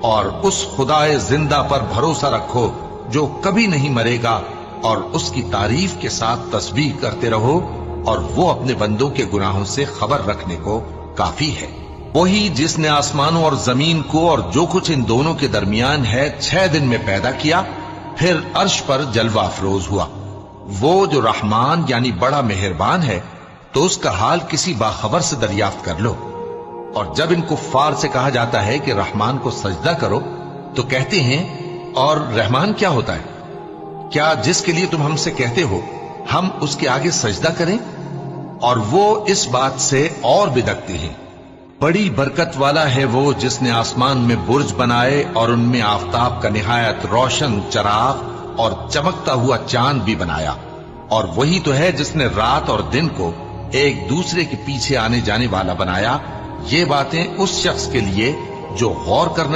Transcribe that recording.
اور اس خدائے زندہ پر بھروسہ رکھو جو کبھی نہیں مرے گا، اور اس کی تعریف کے ساتھ تسبیح کرتے رہو، اور وہ اپنے بندوں کے گناہوں سے خبر رکھنے کو کافی ہے۔ وہی جس نے آسمانوں اور زمین کو اور جو کچھ ان دونوں کے درمیان ہے 6 دن میں پیدا کیا، پھر عرش پر جلوہ افروز ہوا۔ وہ جو رحمان یعنی بڑا مہربان ہے، تو اس کا حال کسی باخبر سے دریافت کر لو۔ اور جب ان کفار سے کہا جاتا ہے کہ رحمان کو سجدہ کرو، تو کہتے ہیں اور رحمان کیا ہوتا ہے؟ کیا جس کے لیے تم ہم سے کہتے ہو ہم اس کے آگے سجدہ کریں؟ اور وہ اس بات سے اور بدکتے ہیں۔ بڑی برکت والا ہے وہ جس نے آسمان میں برج بنائے اور ان میں آفتاب کا نہایت روشن چراغ اور چمکتا ہوا چاند بھی بنایا، اور وہی تو ہے جس نے رات اور دن کو ایک دوسرے کے پیچھے آنے جانے والا بنایا۔ یہ باتیں اس شخص کے لیے جو غور کرنا